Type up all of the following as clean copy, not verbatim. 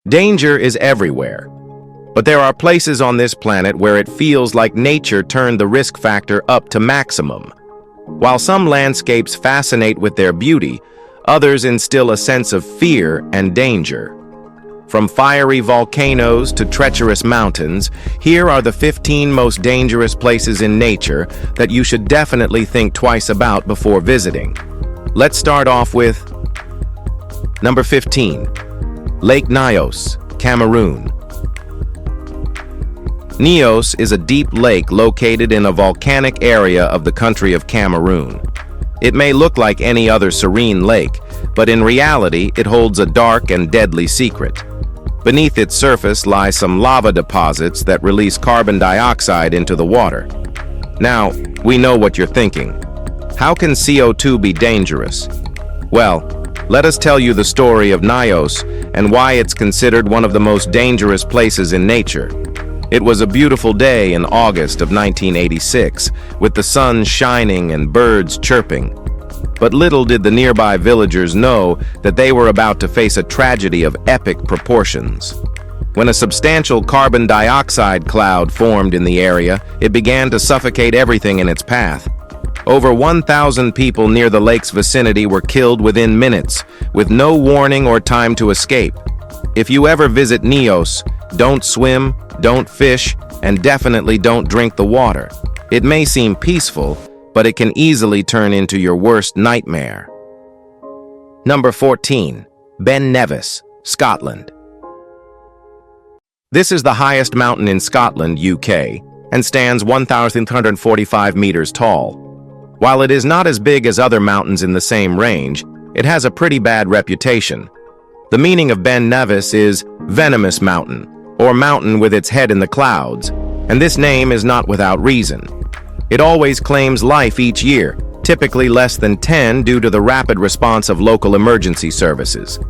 Danger is everywhere, but there are places on this planet where it feels like nature turned the risk factor up to maximum. While some landscapes fascinate with their beauty, others instill a sense of fear and danger. From fiery volcanoes to treacherous mountains, here are the 15 most dangerous places in nature that you should definitely think twice about before visiting. Let's start off with number 15, Lake Nias, Cameroon. Nias is a deep lake located in a volcanic area of the country of Cameroon. It may look like any other serene lake, but in reality, it holds a dark and deadly secret. Beneath its surface lie some lava deposits that release carbon dioxide into the water. Now, we know what you're thinking. How can CO2 be dangerous? Well, let us tell you the story of Nias and why it's considered one of the most dangerous places in nature. It was a beautiful day in August of 1986, with the sun shining and birds chirping. But little did the nearby villagers know that they were about to face a tragedy of epic proportions. When a substantial carbon dioxide cloud formed in the area, it began to suffocate everything in its path. Over 1,000 people near the lake's vicinity were killed within minutes, with no warning or time to escape. If you ever visit Nias, don't swim, don't fish, and definitely don't drink the water. It may seem peaceful, but it can easily turn into your worst nightmare. Number 14, Ben Nevis, Scotland. This is the highest mountain in Scotland, UK, and stands 1,345 meters tall. While it is not as big as other mountains in the same range, it has a pretty bad reputation. The meaning of Ben Nevis is venomous mountain, or mountain with its head in the clouds, and this name is not without reason. It always claims life each year, typically less than 10 due to the rapid response of local emergency services.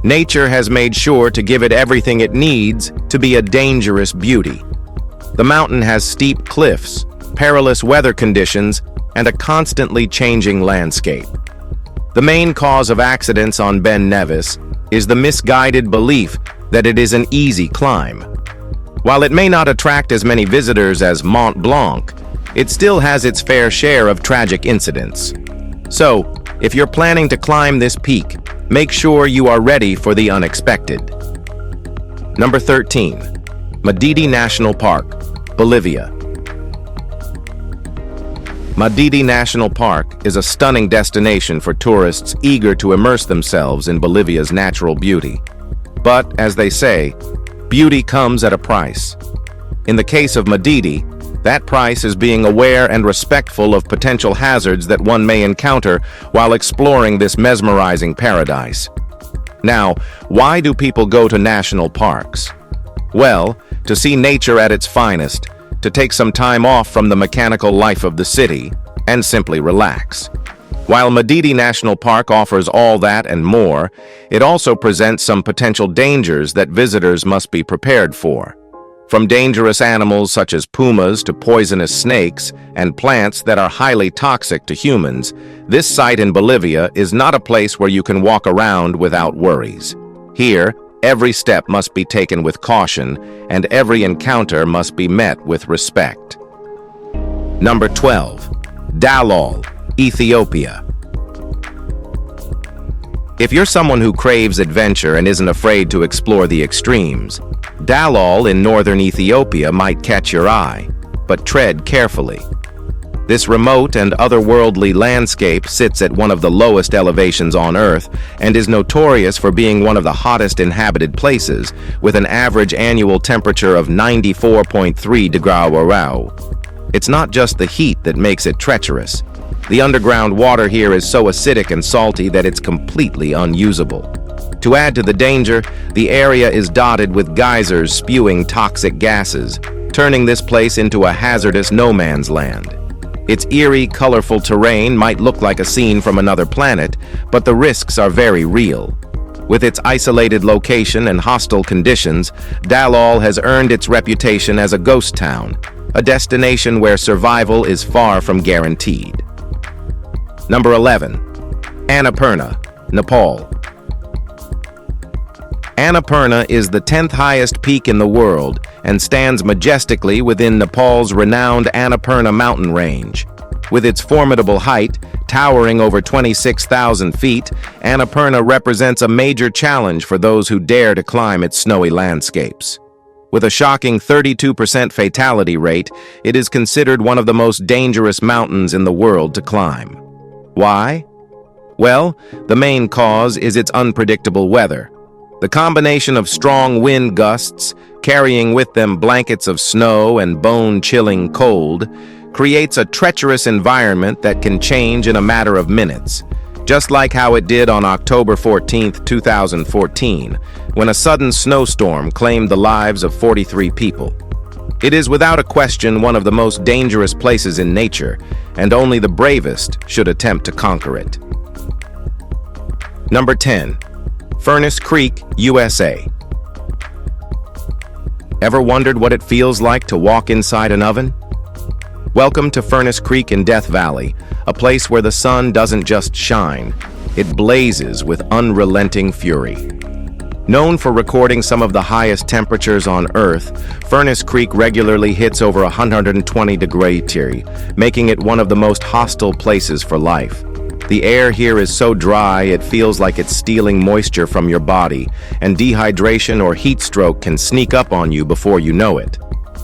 Nature has made sure to give it everything it needs to be a dangerous beauty. The mountain has steep cliffs, perilous weather conditions, and a constantly changing landscape. The main cause of accidents on Ben Nevis is the misguided belief that it is an easy climb. While it may not attract as many visitors as Mont Blanc, it still has its fair share of tragic incidents. So, if you're planning to climb this peak, make sure you are ready for the unexpected. Number 13, Medidi National Park, Bolivia. Medidi National Park is a stunning destination for tourists eager to immerse themselves in Bolivia's natural beauty. But, as they say, beauty comes at a price. In the case of Medidi, that price is being aware and respectful of potential hazards that one may encounter while exploring this mesmerizing paradise. Now, why do people go to national parks? Well, to see nature at its finest, to take some time off from the mechanical life of the city, and simply relax. While Medidi National Park offers all that and more, it also presents some potential dangers that visitors must be prepared for. From dangerous animals such as pumas to poisonous snakes and plants that are highly toxic to humans, this site in Bolivia is not a place where you can walk around without worries. Here, every step must be taken with caution, and every encounter must be met with respect. Number 12, Dalol Ethiopia. If you're someone who craves adventure and isn't afraid to explore the extremes, Dalol in northern Ethiopia might catch your eye, but tread carefully. This remote and otherworldly landscape sits at one of the lowest elevations on Earth and is notorious for being one of the hottest inhabited places, with an average annual temperature of 94.3 degrees. It's not just the heat that makes it treacherous. The underground water here is so acidic and salty that it's completely unusable. To add to the danger, the area is dotted with geysers spewing toxic gases, turning this place into a hazardous no-man's land. Its eerie, colorful terrain might look like a scene from another planet, but the risks are very real. With its isolated location and hostile conditions, Dalol has earned its reputation as a ghost town, a destination where survival is far from guaranteed. Number 11, Annapurna, Nepal. Annapurna is the 10th highest peak in the world and stands majestically within Nepal's renowned Annapurna mountain range. With its formidable height, towering over 26,000 feet, Annapurna represents a major challenge for those who dare to climb its snowy landscapes. With a shocking 32% fatality rate, it is considered one of the most dangerous mountains in the world to climb. Why? Well, the main cause is its unpredictable weather. The combination of strong wind gusts, carrying with them blankets of snow and bone-chilling cold, creates a treacherous environment that can change in a matter of minutes, just like how it did on October 14, 2014, when a sudden snowstorm claimed the lives of 43 people. It is without a question one of the most dangerous places in nature, and only the bravest should attempt to conquer it. Number 10. Furnace Creek, USA. Ever wondered what it feels like to walk inside an oven? Welcome to Furnace Creek in Death Valley, a place where the sun doesn't just shine, it blazes with unrelenting fury. Known for recording some of the highest temperatures on Earth, Furnace Creek regularly hits over 120 degrees, making it one of the most hostile places for life. The air here is so dry it feels like it's stealing moisture from your body, and dehydration or heat stroke can sneak up on you before you know it.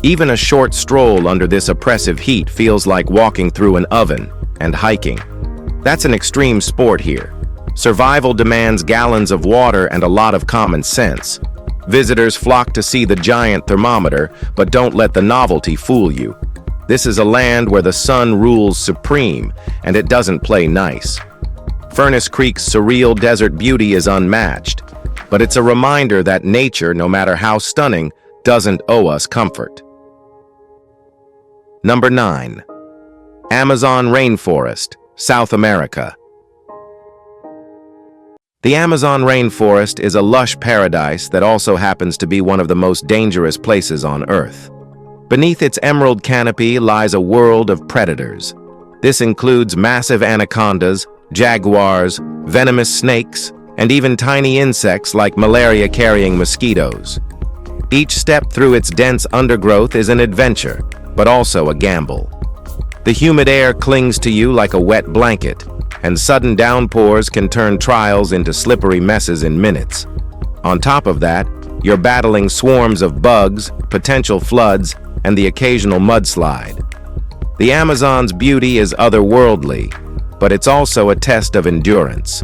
Even a short stroll under this oppressive heat feels like walking through an oven and hiking. That's an extreme sport here. Survival demands gallons of water and a lot of common sense. Visitors flock to see the giant thermometer, but don't let the novelty fool you. This is a land where the sun rules supreme, and it doesn't play nice. Furnace Creek's surreal desert beauty is unmatched, but it's a reminder that nature, no matter how stunning, doesn't owe us comfort. Number 9. Amazon Rainforest, South America. The Amazon rainforest is a lush paradise that also happens to be one of the most dangerous places on Earth. Beneath its emerald canopy lies a world of predators. This includes massive anacondas, jaguars, venomous snakes, and even tiny insects like malaria-carrying mosquitoes. Each step through its dense undergrowth is an adventure, but also a gamble. The humid air clings to you like a wet blanket, and sudden downpours can turn trials into slippery messes in minutes. On top of that, you're battling swarms of bugs, potential floods, and the occasional mudslide. The Amazon's beauty is otherworldly, but it's also a test of endurance.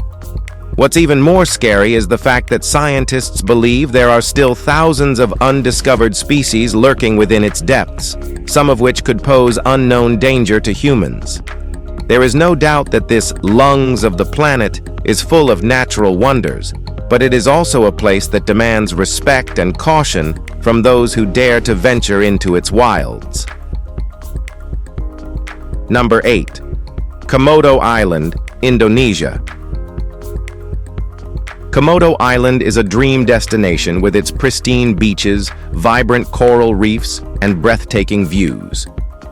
What's even more scary is the fact that scientists believe there are still thousands of undiscovered species lurking within its depths, some of which could pose unknown danger to humans. There is no doubt that this lungs of the planet is full of natural wonders, but it is also a place that demands respect and caution from those who dare to venture into its wilds. Number 8. Komodo Island, Indonesia. Komodo Island is a dream destination with its pristine beaches, vibrant coral reefs, and breathtaking views.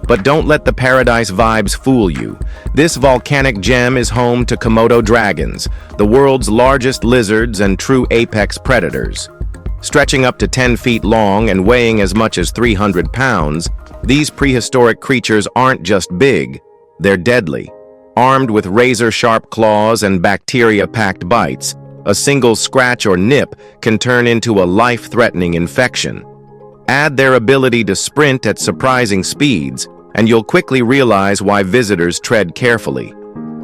But don't let the paradise vibes fool you. This volcanic gem is home to Komodo dragons, the world's largest lizards and true apex predators. Stretching up to 10 feet long and weighing as much as 300 pounds, these prehistoric creatures aren't just big, they're deadly. Armed with razor-sharp claws and bacteria-packed bites, a single scratch or nip can turn into a life-threatening infection. Add their ability to sprint at surprising speeds, and you'll quickly realize why visitors tread carefully.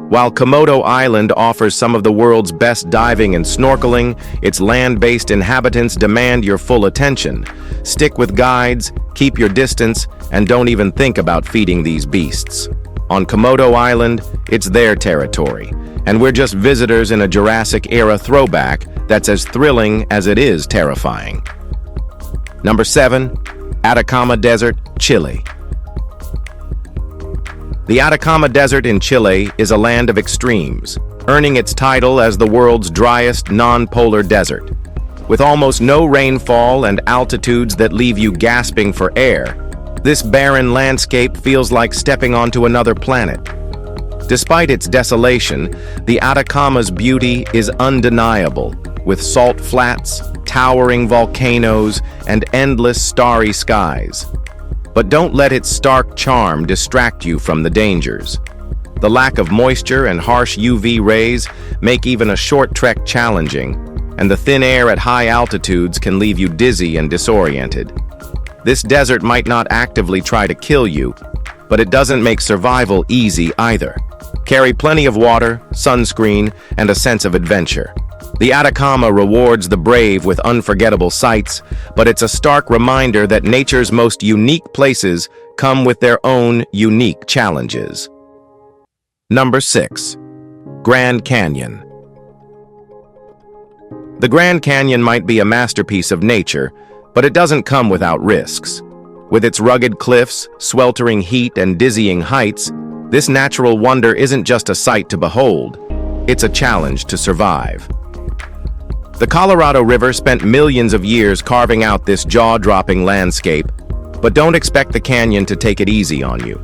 While Komodo Island offers some of the world's best diving and snorkeling, its land-based inhabitants demand your full attention. Stick with guides, keep your distance, and don't even think about feeding these beasts. On Komodo Island, it's their territory, and we're just visitors in a Jurassic-era throwback that's as thrilling as it is terrifying. Number 7. Atakama Desert, Chile. The Atakama Desert in Chile is a land of extremes, earning its title as the world's driest non-polar desert. With almost no rainfall and altitudes that leave you gasping for air, this barren landscape feels like stepping onto another planet. Despite its desolation, the Atacama's beauty is undeniable, with salt flats, towering volcanoes, and endless starry skies. But don't let its stark charm distract you from the dangers. The lack of moisture and harsh UV rays make even a short trek challenging, and the thin air at high altitudes can leave you dizzy and disoriented. This desert might not actively try to kill you, but it doesn't make survival easy either. Carry plenty of water, sunscreen, and a sense of adventure. The Atakama rewards the brave with unforgettable sights, but it's a stark reminder that nature's most unique places come with their own unique challenges. Number 6. Grand Canyon. The Grand Canyon might be a masterpiece of nature, but it doesn't come without risks. With its rugged cliffs, sweltering heat, and dizzying heights, this natural wonder isn't just a sight to behold, it's a challenge to survive. The Colorado River spent millions of years carving out this jaw-dropping landscape, but don't expect the canyon to take it easy on you.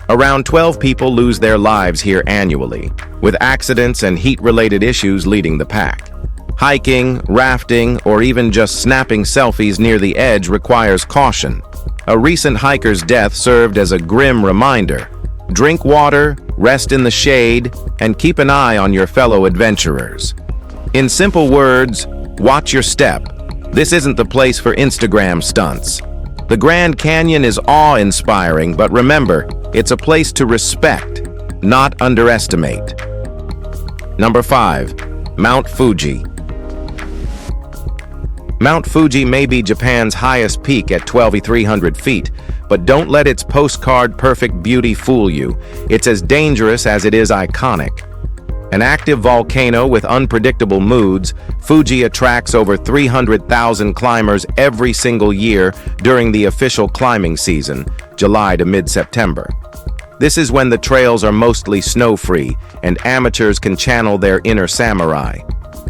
Around 12 people lose their lives here annually, with accidents and heat-related issues leading the pack. Hiking, rafting, or even just snapping selfies near the edge requires caution. A recent hiker's death served as a grim reminder. Drink water, rest in the shade, and keep an eye on your fellow adventurers. In simple words, watch your step. This isn't the place for Instagram stunts. The Grand Canyon is awe-inspiring, but remember, it's a place to respect, not underestimate. Number 5. Mount Fuji. Mount Fuji may be Japan's highest peak at 12,300 feet, but don't let its postcard-perfect beauty fool you. It's as dangerous as it is iconic. An active volcano with unpredictable moods, Fuji attracts over 300,000 climbers every single year during the official climbing season, July to mid-September. This is when the trails are mostly snow-free and amateurs can channel their inner samurai.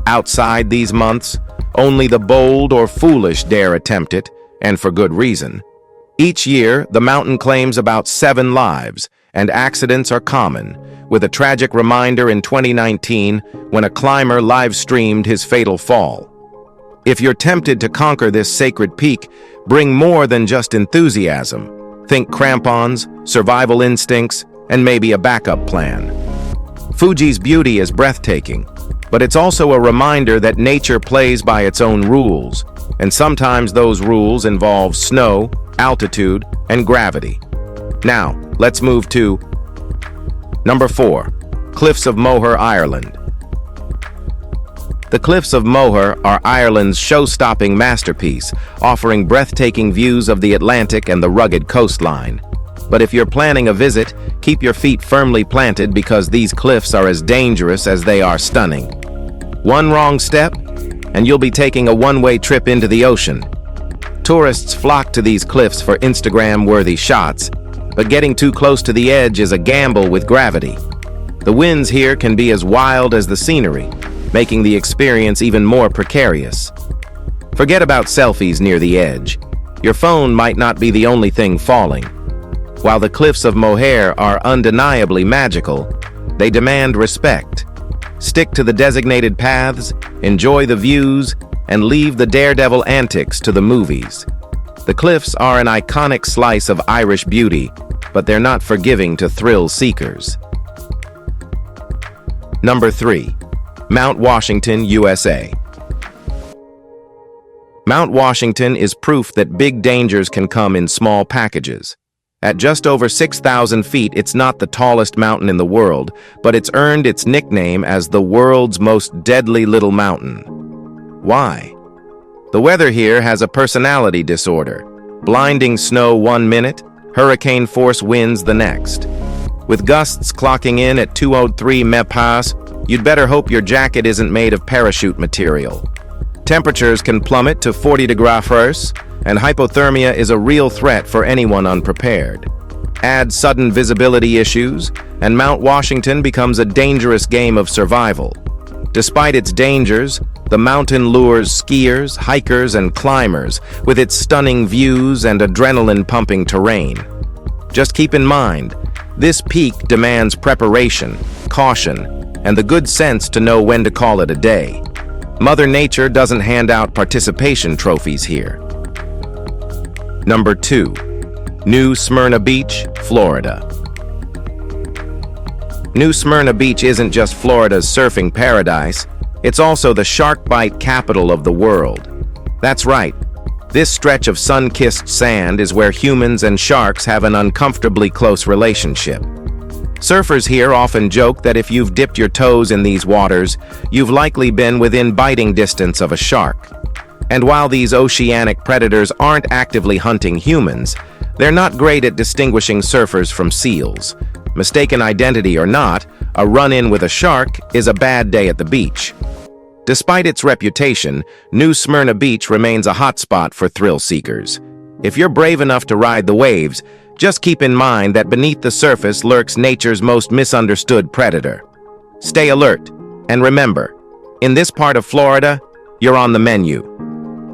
Outside these months, only the bold or foolish dare attempt it, and for good reason. Each year, the mountain claims about 7 lives, and accidents are common, with a tragic reminder in 2019 when a climber live-streamed his fatal fall. If you're tempted to conquer this sacred peak, bring more than just enthusiasm. Think crampons, survival instincts, and maybe a backup plan. Fuji's beauty is breathtaking, but it's also a reminder that nature plays by its own rules, and sometimes those rules involve snow, altitude, and gravity. Now, let's move to Number 4. Cliffs of Moher, Ireland. The Cliffs of Moher are Ireland's show-stopping masterpiece, offering breathtaking views of the Atlantic and the rugged coastline. But if you're planning a visit, keep your feet firmly planted because these cliffs are as dangerous as they are stunning. One wrong step, and you'll be taking a one-way trip into the ocean. Tourists flock to these cliffs for Instagram-worthy shots, but getting too close to the edge is a gamble with gravity. The winds here can be as wild as the scenery, making the experience even more precarious. Forget about selfies near the edge. Your phone might not be the only thing falling. While the cliffs of Moher are undeniably magical, they demand respect. Stick to the designated paths, enjoy the views, and leave the daredevil antics to the movies. The cliffs are an iconic slice of Irish beauty, but they're not forgiving to thrill seekers. Number 3. Mount Washington, USA. Mount Washington is proof that big dangers can come in small packages. At just over 6,000 feet, it's not the tallest mountain in the world, but it's earned its nickname as the world's most deadly little mountain. Why? The weather here has a personality disorder. Blinding snow 1 minute, hurricane force winds the next. With gusts clocking in at 203 mph, you'd better hope your jacket isn't made of parachute material. Temperatures can plummet to 40 degrees Celsius, and hypothermia is a real threat for anyone unprepared. Add sudden visibility issues, and Mount Washington becomes a dangerous game of survival. Despite its dangers, the mountain lures skiers, hikers, and climbers with its stunning views and adrenaline-pumping terrain. Just keep in mind, this peak demands preparation, caution, and the good sense to know when to call it a day. Mother Nature doesn't hand out participation trophies here. Number 2. New Smyrna Beach, Florida. New Smyrna Beach isn't just Florida's surfing paradise, it's also the shark bite capital of the world. That's right, this stretch of sun-kissed sand is where humans and sharks have an uncomfortably close relationship. Surfers here often joke that if you've dipped your toes in these waters, you've likely been within biting distance of a shark. And while these oceanic predators aren't actively hunting humans, they're not great at distinguishing surfers from seals. Mistaken identity or not, a run-in with a shark is a bad day at the beach. Despite its reputation, New Smyrna Beach remains a hotspot for thrill seekers. If you're brave enough to ride the waves, just keep in mind that beneath the surface lurks nature's most misunderstood predator. Stay alert, and remember, in this part of Florida, you're on the menu.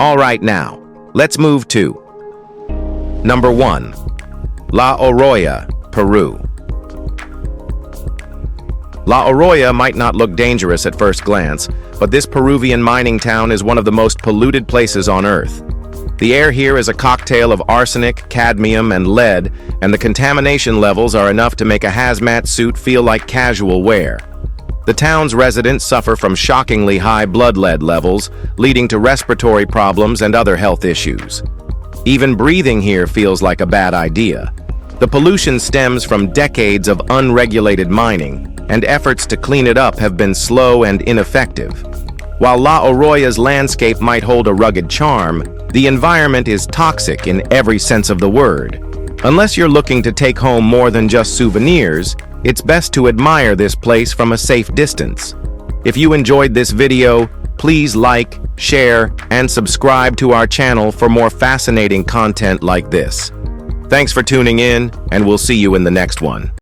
All right now, let's move to Number 1. Laoya, Peru. Laoya might not look dangerous at first glance, but this Peruvian mining town is one of the most polluted places on Earth. The air here is a cocktail of arsenic, cadmium, and lead, and the contamination levels are enough to make a hazmat suit feel like casual wear. The town's residents suffer from shockingly high blood lead levels, leading to respiratory problems and other health issues. Even breathing here feels like a bad idea. The pollution stems from decades of unregulated mining, and efforts to clean it up have been slow and ineffective. While Laoya's landscape might hold a rugged charm, the environment is toxic in every sense of the word. Unless you're looking to take home more than just souvenirs, it's best to admire this place from a safe distance. If you enjoyed this video, please like, share, and subscribe to our channel for more fascinating content like this. Thanks for tuning in, and we'll see you in the next one.